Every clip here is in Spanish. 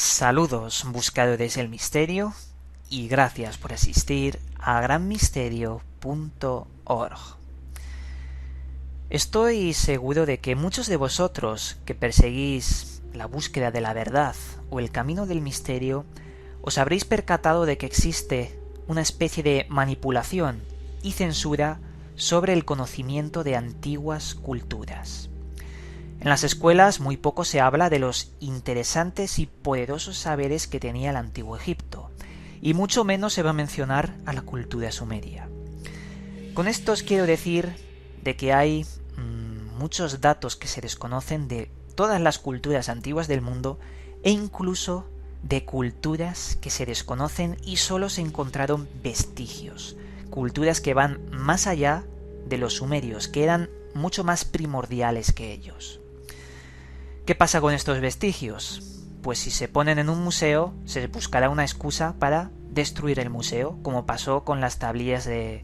Saludos buscadores del misterio y gracias por asistir a granmisterio.org. Estoy seguro de que muchos de vosotros que perseguís la búsqueda de la verdad o el camino del misterio os habréis percatado de que existe una especie de manipulación y censura sobre el conocimiento de antiguas culturas. En las escuelas muy poco se habla de los interesantes y poderosos saberes que tenía el antiguo Egipto, y mucho menos se va a mencionar a la cultura sumeria. Con esto os quiero decir de que hay muchos datos que se desconocen de todas las culturas antiguas del mundo e incluso de culturas que se desconocen y solo se encontraron vestigios, culturas que van más allá de los sumerios, que eran mucho más primordiales que ellos. ¿Qué pasa con estos vestigios? Pues si se ponen en un museo, se buscará una excusa para destruir el museo, como pasó con las tablillas de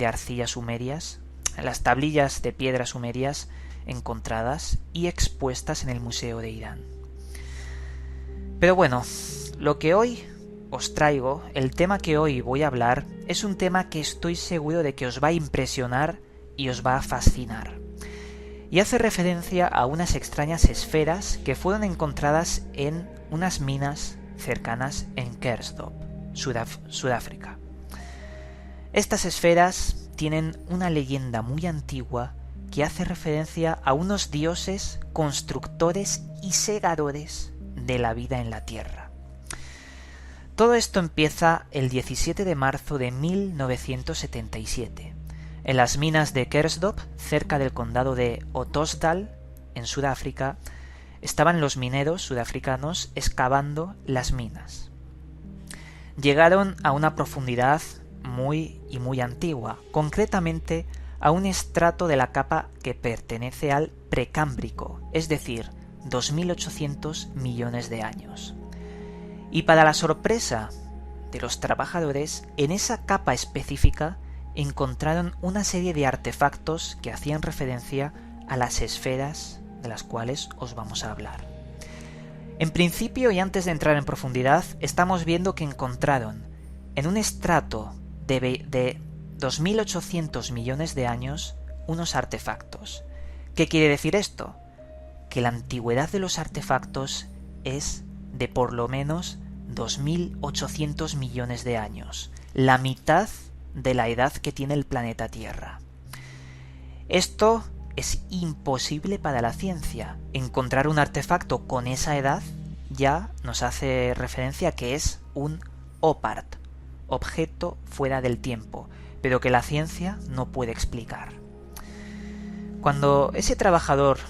arcilla sumerias, las tablillas de piedra sumerias encontradas y expuestas en el Museo de Irán. Pero bueno, lo que hoy os traigo, el tema que hoy voy a hablar, es un tema que estoy seguro de que os va a impresionar y os va a fascinar. Y hace referencia a unas extrañas esferas que fueron encontradas en unas minas cercanas en Kersdorp, Sudáfrica. Estas esferas tienen una leyenda muy antigua que hace referencia a unos dioses constructores y segadores de la vida en la Tierra. Todo esto empieza el 17 de marzo de 1977. En las minas de Kersdorp, cerca del condado de Ottosdal, en Sudáfrica, estaban los mineros sudafricanos excavando las minas. Llegaron a una profundidad muy antigua, concretamente a un estrato de la capa que pertenece al Precámbrico, es decir, 2.800 millones de años. Y para la sorpresa de los trabajadores, en esa capa específica encontraron una serie de artefactos que hacían referencia a las esferas de las cuales os vamos a hablar. En principio, y antes de entrar en profundidad, estamos viendo que encontraron en un estrato de 2.800 millones de años unos artefactos. ¿Qué quiere decir esto? Que la antigüedad de los artefactos es de por lo menos 2.800 millones de años, la mitad de la edad que tiene el planeta Tierra. Esto es imposible para la ciencia. Encontrar un artefacto con esa edad ya nos hace referencia a que es un OPART, objeto fuera del tiempo, pero que la ciencia no puede explicar. Cuando ese trabajador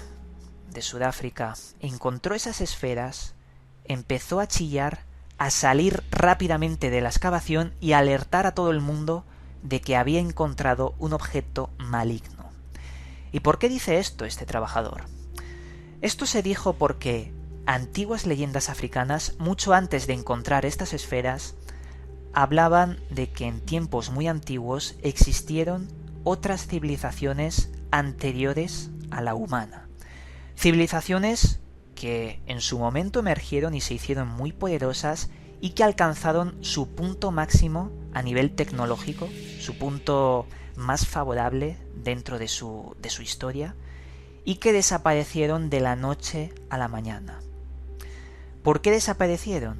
de Sudáfrica encontró esas esferas, empezó a chillar, a salir rápidamente de la excavación y a alertar a todo el mundo de que había encontrado un objeto maligno. ¿Y por qué dice esto este trabajador? Esto se dijo porque antiguas leyendas africanas, mucho antes de encontrar estas esferas, hablaban de que en tiempos muy antiguos existieron otras civilizaciones anteriores a la humana. Civilizaciones que en su momento emergieron y se hicieron muy poderosas y que alcanzaron su punto máximo a nivel tecnológico, su punto más favorable dentro de su historia, y que desaparecieron de la noche a la mañana. ¿Por qué desaparecieron?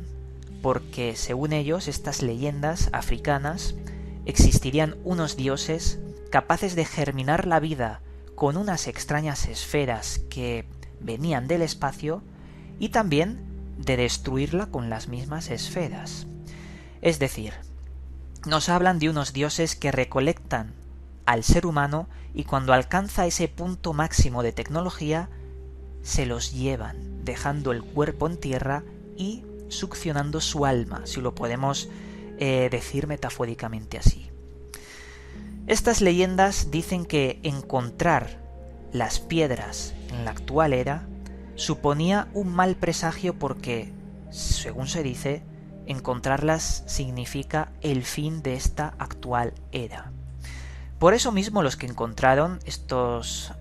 Porque, según ellos, estas leyendas africanas, existirían unos dioses capaces de germinar la vida con unas extrañas esferas que venían del espacio y también de destruirla con las mismas esferas. Es decir, nos hablan de unos dioses que recolectan al ser humano y cuando alcanza ese punto máximo de tecnología, se los llevan, dejando el cuerpo en tierra y succionando su alma, si lo podemos decir metafóricamente así. Estas leyendas dicen que encontrar las piedras en la actual era suponía un mal presagio porque, según se dice, encontrarlas significa el fin de esta actual era. Por eso mismo los que encontraron estos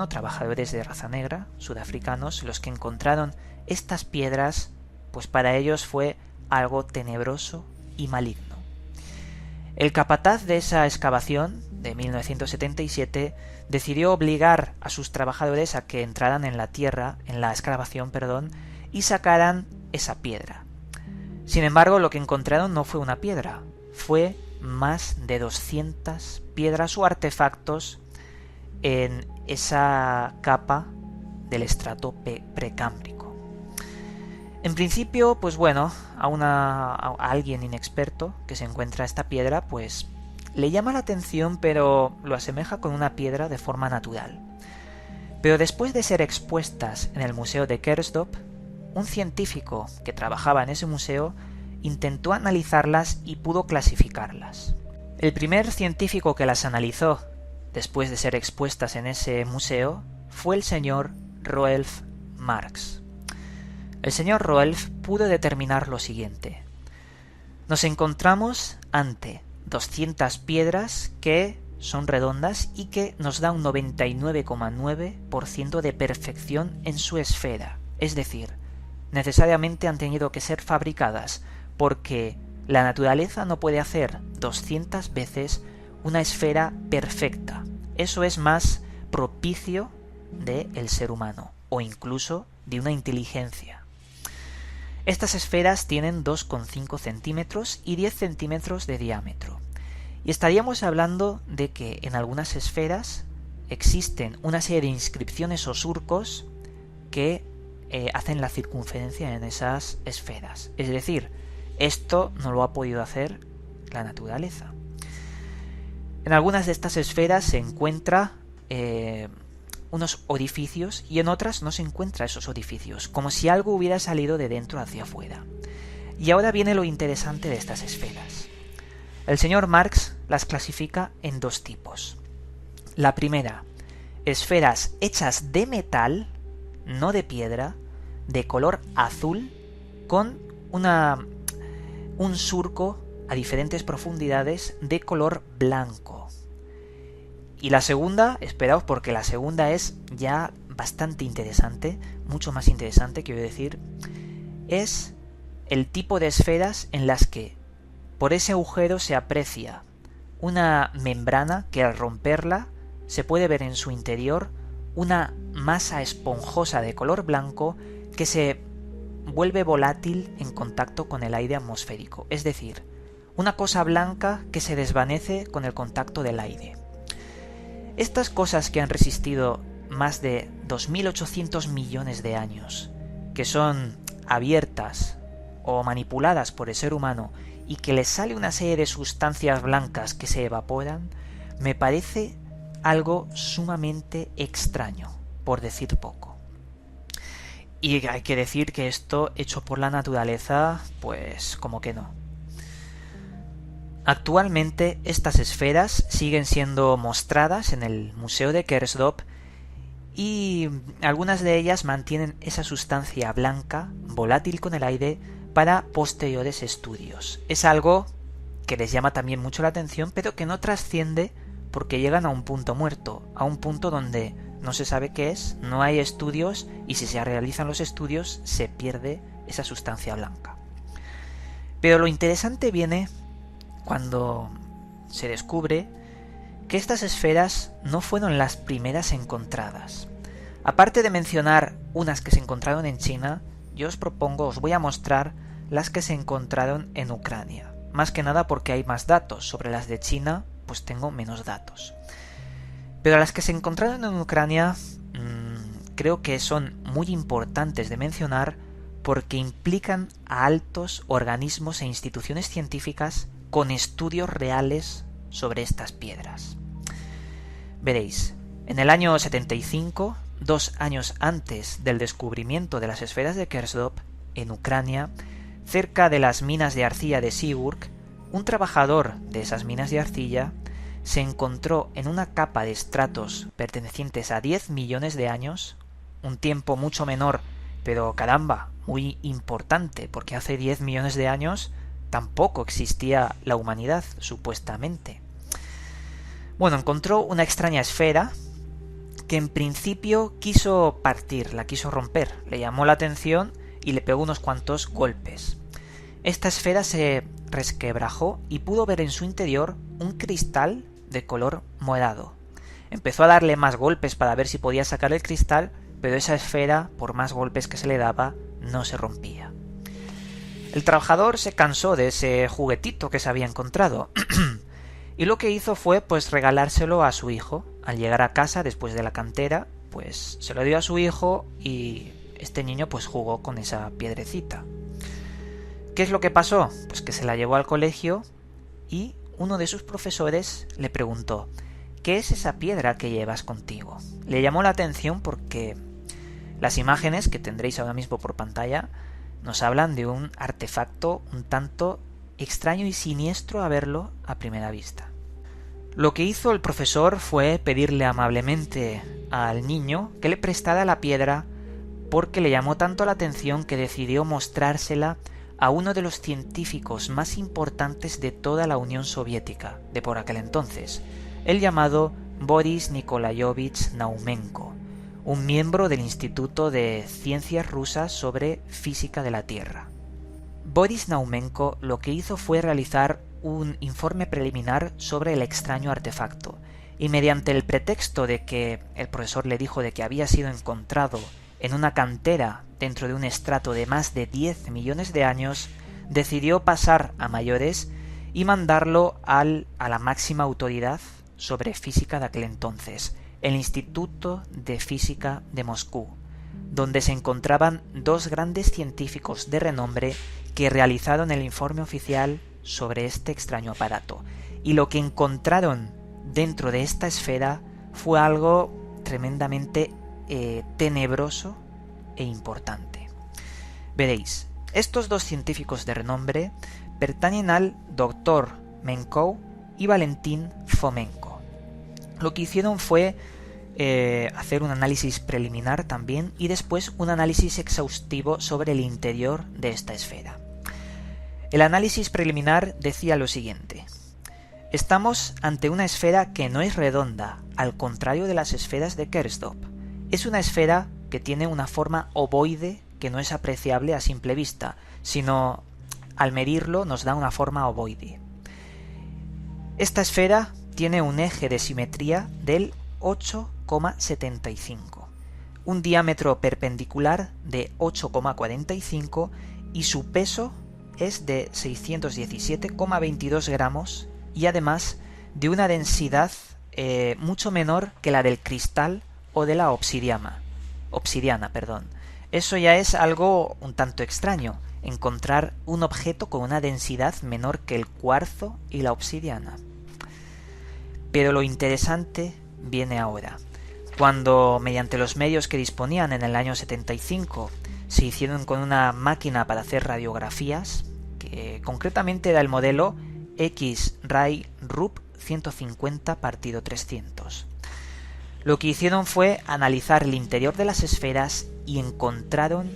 trabajadores de raza negra, sudafricanos, los que encontraron estas piedras pues para ellos fue algo tenebroso y maligno. El capataz de esa excavación, de 1977, decidió obligar a sus trabajadores a que entraran en la excavación, y sacaran esa piedra. Sin embargo, lo que encontraron no fue una piedra, fue más de 200 piedras o artefactos en esa capa del estrato precámbrico. En principio, pues bueno, a alguien inexperto que se encuentra esta piedra, pues le llama la atención, pero lo asemeja con una piedra de forma natural. Pero después de ser expuestas en el Museo de Kersdorp, un científico que trabajaba en ese museo intentó analizarlas y pudo clasificarlas. El primer científico que las analizó después de ser expuestas en ese museo fue el señor Roelf Marx. El señor Roelf pudo determinar lo siguiente: nos encontramos ante 200 piedras que son redondas y que nos da un 99,9% de perfección en su esfera, es decir, necesariamente han tenido que ser fabricadas porque la naturaleza no puede hacer 200 veces una esfera perfecta. Eso es más propicio del ser humano o incluso de una inteligencia. Estas esferas tienen 2,5 centímetros y 10 centímetros de diámetro. Y estaríamos hablando de que en algunas esferas existen una serie de inscripciones o surcos que hacen la circunferencia en esas esferas. Es decir, esto no lo ha podido hacer la naturaleza. En algunas de estas esferas se encuentra unos orificios y en otras no se encuentra esos orificios, como si algo hubiera salido de dentro hacia afuera. Y ahora viene lo interesante de estas esferas. El señor Marx las clasifica en dos tipos. La primera, esferas hechas de metal, no de piedra, de color azul, con un surco a diferentes profundidades de color blanco. Y la segunda, esperaos porque la segunda es ya bastante interesante, mucho más interesante, quiero decir, es el tipo de esferas en las que por ese agujero se aprecia una membrana que al romperla se puede ver en su interior una masa esponjosa de color blanco que se vuelve volátil en contacto con el aire atmosférico, es decir, una cosa blanca que se desvanece con el contacto del aire. Estas cosas que han resistido más de 2.800 millones de años, que son abiertas o manipuladas por el ser humano y que les sale una serie de sustancias blancas que se evaporan, me parece algo sumamente extraño, por decir poco. Y hay que decir que esto, hecho por la naturaleza, pues como que no. Actualmente estas esferas siguen siendo mostradas en el Museo de Kersdorp y algunas de ellas mantienen esa sustancia blanca, volátil con el aire, para posteriores estudios. Es algo que les llama también mucho la atención, pero que no trasciende porque llegan a un punto muerto, a un punto donde no se sabe qué es, no hay estudios y si se realizan los estudios se pierde esa sustancia blanca. Pero lo interesante viene cuando se descubre que estas esferas no fueron las primeras encontradas. Aparte de mencionar unas que se encontraron en China, yo os voy a mostrar las que se encontraron en Ucrania. Más que nada porque hay más datos. Sobre las de China, pues tengo menos datos. Pero las que se encontraron en Ucrania creo que son muy importantes de mencionar porque implican a altos organismos e instituciones científicas con estudios reales sobre estas piedras. Veréis, en el año 75, 2 años antes del descubrimiento de las esferas de Kersdorp, en Ucrania, cerca de las minas de arcilla de Sigurd, un trabajador de esas minas de arcilla se encontró en una capa de estratos pertenecientes a 10 millones de años, un tiempo mucho menor, pero caramba, muy importante, porque hace 10 millones de años tampoco existía la humanidad, supuestamente. Bueno, encontró una extraña esfera que en principio quiso partir, la quiso romper, le llamó la atención y le pegó unos cuantos golpes. Esta esfera se resquebrajó y pudo ver en su interior un cristal de color morado. Empezó a darle más golpes para ver si podía sacar el cristal, pero esa esfera, por más golpes que se le daba, no se rompía. El trabajador se cansó de ese juguetito que se había encontrado y lo que hizo fue pues regalárselo a su hijo. Al llegar a casa después de la cantera, pues se lo dio a su hijo y este niño pues jugó con esa piedrecita. ¿Qué es lo que pasó? Pues que se la llevó al colegio y uno de sus profesores le preguntó: ¿qué es esa piedra que llevas contigo? Le llamó la atención porque las imágenes que tendréis ahora mismo por pantalla nos hablan de un artefacto un tanto extraño y siniestro a verlo a primera vista. Lo que hizo el profesor fue pedirle amablemente al niño que le prestara la piedra porque le llamó tanto la atención que decidió mostrársela a uno de los científicos más importantes de toda la Unión Soviética de por aquel entonces, el llamado Boris Nikolayevich Naumenko, un miembro del Instituto de Ciencias Rusas sobre Física de la Tierra. Boris Naumenko lo que hizo fue realizar un informe preliminar sobre el extraño artefacto, y mediante el pretexto de que el profesor le dijo de que había sido encontrado en una cantera dentro de un estrato de más de 10 millones de años, decidió pasar a mayores y mandarlo a la máxima autoridad sobre física de aquel entonces, el Instituto de Física de Moscú, donde se encontraban dos grandes científicos de renombre que realizaron el informe oficial sobre este extraño aparato. Y lo que encontraron dentro de esta esfera fue algo tremendamente tenebroso e importante. Veréis, estos dos científicos de renombre pertenecen al Dr. Menkov y Valentín Fomenko. Lo que hicieron fue hacer un análisis preliminar también y después un análisis exhaustivo sobre el interior de esta esfera. El análisis preliminar decía lo siguiente: estamos ante una esfera que no es redonda, al contrario de las esferas de Kersdorp. Es una esfera que tiene una forma ovoide que no es apreciable a simple vista, sino al medirlo nos da una forma ovoide. Esta esfera tiene un eje de simetría del 8,75, un diámetro perpendicular de 8,45 y su peso es de 617,22 gramos y además de una densidad mucho menor que la del cristal o de la obsidiana. Eso ya es algo un tanto extraño, encontrar un objeto con una densidad menor que el cuarzo y la obsidiana. Pero lo interesante viene ahora, cuando mediante los medios que disponían en el año 75 se hicieron con una máquina para hacer radiografías, que concretamente era el modelo X-Ray RUP 150/300. Lo que hicieron fue analizar el interior de las esferas y encontraron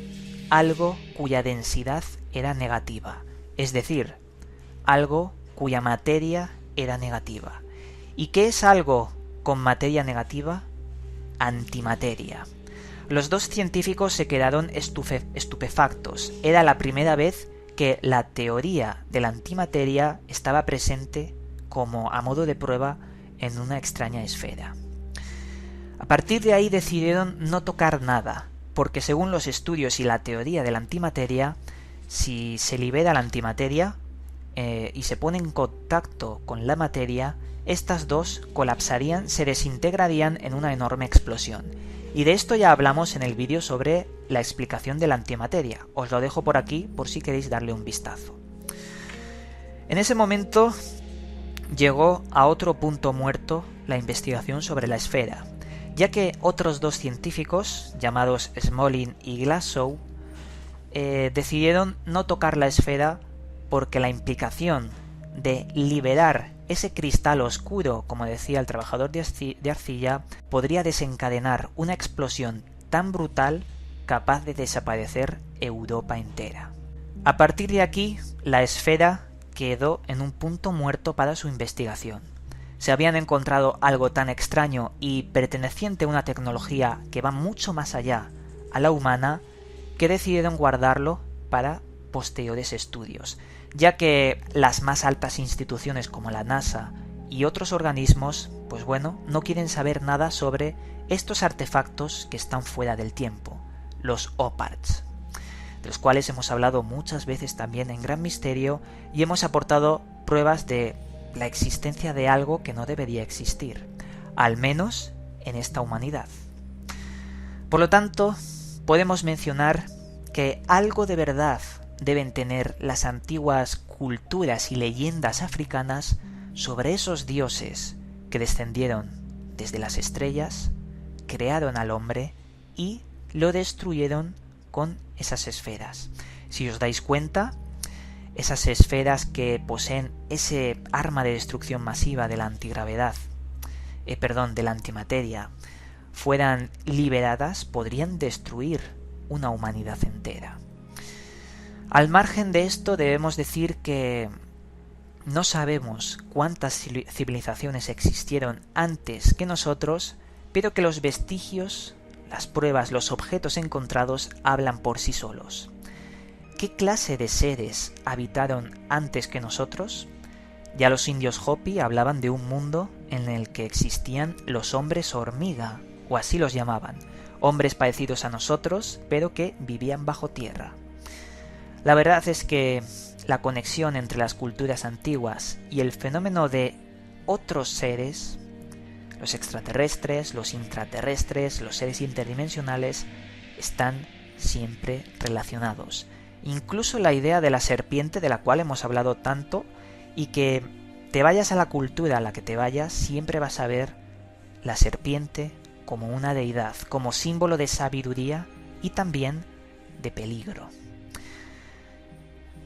algo cuya densidad era negativa, es decir, algo cuya materia era negativa. ¿Y qué es algo con materia negativa? Antimateria. Los dos científicos se quedaron estupefactos. Era la primera vez que la teoría de la antimateria estaba presente como a modo de prueba en una extraña esfera. A partir de ahí decidieron no tocar nada, porque según los estudios y la teoría de la antimateria, si se libera la antimateria y se pone en contacto con la materia, estas dos colapsarían, se desintegrarían en una enorme explosión. Y de esto ya hablamos en el vídeo sobre la explicación de la antimateria. Os lo dejo por aquí por si queréis darle un vistazo. En ese momento llegó a otro punto muerto la investigación sobre la esfera, ya que otros dos científicos, llamados Smolin y Glasgow, decidieron no tocar la esfera porque la implicación de liberar ese cristal oscuro, como decía el trabajador de arcilla, podría desencadenar una explosión tan brutal capaz de desaparecer Europa entera. A partir de aquí, la esfera quedó en un punto muerto para su investigación. Se habían encontrado algo tan extraño y perteneciente a una tecnología que va mucho más allá a la humana que decidieron guardarlo para posteriores estudios, ya que las más altas instituciones como la NASA y otros organismos, pues bueno, no quieren saber nada sobre estos artefactos que están fuera del tiempo, los OPARTs, de los cuales hemos hablado muchas veces también en Gran Misterio y hemos aportado pruebas de la existencia de algo que no debería existir, al menos en esta humanidad. Por lo tanto, podemos mencionar que algo de verdad deben tener las antiguas culturas y leyendas africanas sobre esos dioses que descendieron desde las estrellas, crearon al hombre y lo destruyeron con esas esferas. Si os dais cuenta, esas esferas que poseen ese arma de destrucción masiva de la antigravedad, de la antimateria, fueran liberadas, podrían destruir una humanidad entera. Al margen de esto, debemos decir que no sabemos cuántas civilizaciones existieron antes que nosotros, pero que los vestigios, las pruebas, los objetos encontrados hablan por sí solos. ¿Qué clase de seres habitaron antes que nosotros? Ya los indios Hopi hablaban de un mundo en el que existían los hombres hormiga, o así los llamaban, hombres parecidos a nosotros, pero que vivían bajo tierra. La verdad es que la conexión entre las culturas antiguas y el fenómeno de otros seres, los extraterrestres, los intraterrestres, los seres interdimensionales, están siempre relacionados. Incluso la idea de la serpiente, de la cual hemos hablado tanto, y que te vayas a la cultura a la que te vayas, siempre vas a ver la serpiente como una deidad, como símbolo de sabiduría y también de peligro.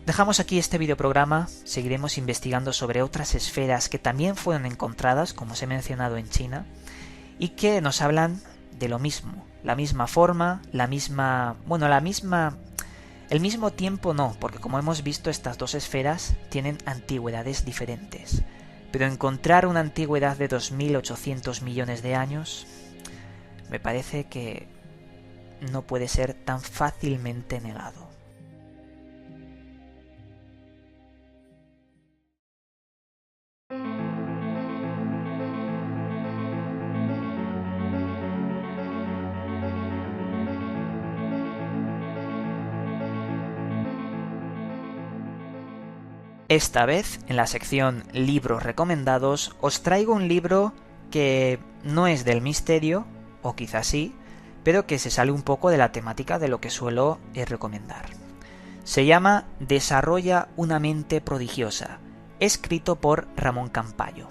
Dejamos aquí este videoprograma, seguiremos investigando sobre otras esferas que también fueron encontradas, como os he mencionado, en China, y que nos hablan de lo mismo, la misma forma, el mismo tiempo no, porque como hemos visto estas dos esferas tienen antigüedades diferentes, pero encontrar una antigüedad de 2.800 millones de años me parece que no puede ser tan fácilmente negado. Esta vez, en la sección Libros recomendados, os traigo un libro que no es del misterio, o quizás sí, pero que se sale un poco de la temática de lo que suelo recomendar. Se llama Desarrolla una mente prodigiosa, escrito por Ramón Campayo.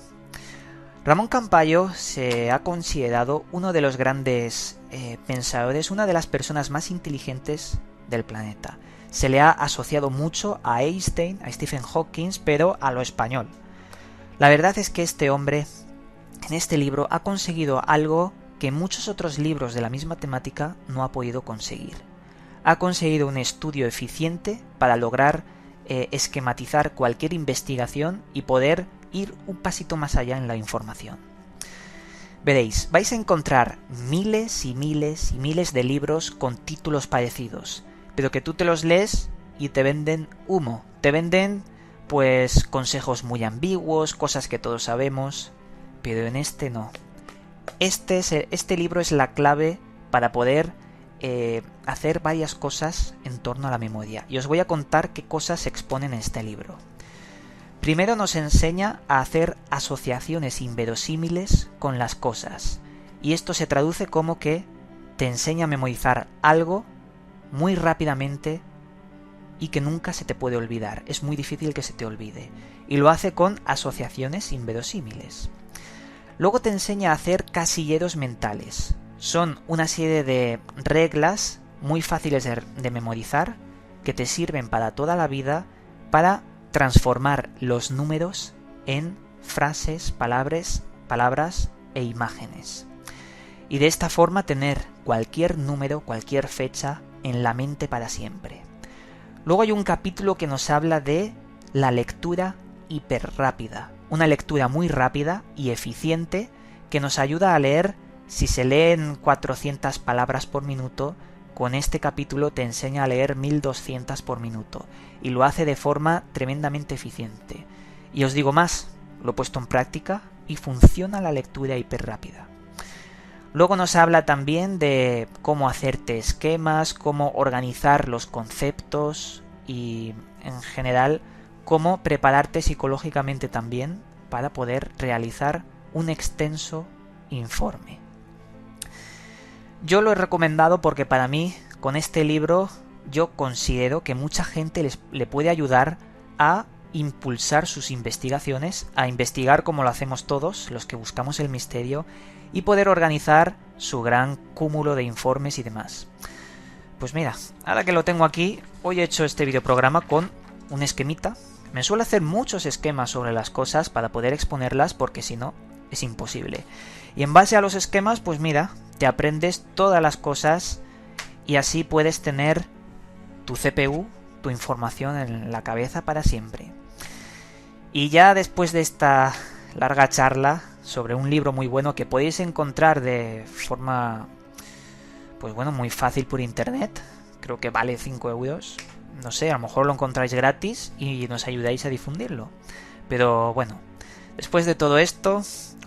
Ramón Campayo se ha considerado uno de los grandes pensadores, una de las personas más inteligentes del planeta. Se le ha asociado mucho a Einstein, a Stephen Hawking, pero a lo español. La verdad es que este hombre, en este libro, ha conseguido algo que muchos otros libros de la misma temática no ha podido conseguir. Ha conseguido un estudio eficiente para lograr esquematizar cualquier investigación y poder ir un pasito más allá en la información. Veréis, vais a encontrar miles y miles y miles de libros con títulos parecidos, pero que tú te los lees y te venden humo, te venden pues consejos muy ambiguos, cosas que todos sabemos, pero en este no. Este libro es la clave para poder hacer varias cosas en torno a la memoria, y os voy a contar qué cosas se exponen en este libro. Primero nos enseña a hacer asociaciones inverosímiles con las cosas, y esto se traduce como que te enseña a memorizar algo muy rápidamente y que nunca se te puede olvidar. Es muy difícil que se te olvide. Y lo hace con asociaciones inverosímiles. Luego te enseña a hacer casilleros mentales. Son una serie de reglas muy fáciles de memorizar que te sirven para toda la vida para transformar los números en frases, palabras e imágenes. Y de esta forma tener cualquier número, cualquier fecha en la mente para siempre. Luego hay un capítulo que nos habla de la lectura hiperrápida, una lectura muy rápida y eficiente que nos ayuda a leer, si se leen 400 palabras por minuto, con este capítulo te enseña a leer 1200 por minuto y lo hace de forma tremendamente eficiente. Y os digo más, lo he puesto en práctica y funciona la lectura hiperrápida. Luego nos habla también de cómo hacerte esquemas, cómo organizar los conceptos y, en general, cómo prepararte psicológicamente también para poder realizar un extenso informe. Yo lo he recomendado porque para mí, con este libro, yo considero que mucha gente le puede ayudar a impulsar sus investigaciones, a investigar como lo hacemos todos, los que buscamos el misterio, y poder organizar su gran cúmulo de informes y demás. Pues mira, ahora que lo tengo aquí, hoy he hecho este videoprograma con un esquemita. Me suelo hacer muchos esquemas sobre las cosas para poder exponerlas porque si no, es imposible. Y en base a los esquemas, pues mira, te aprendes todas las cosas y así puedes tener tu CPU, tu información en la cabeza para siempre. Y ya después de esta larga charla sobre un libro muy bueno que podéis encontrar de forma, pues bueno, muy fácil por internet, creo que vale 5 euros, no sé, a lo mejor lo encontráis gratis y nos ayudáis a difundirlo. Pero bueno, después de todo esto,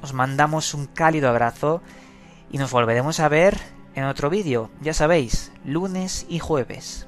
os mandamos un cálido abrazo y nos volveremos a ver en otro vídeo, ya sabéis, lunes y jueves.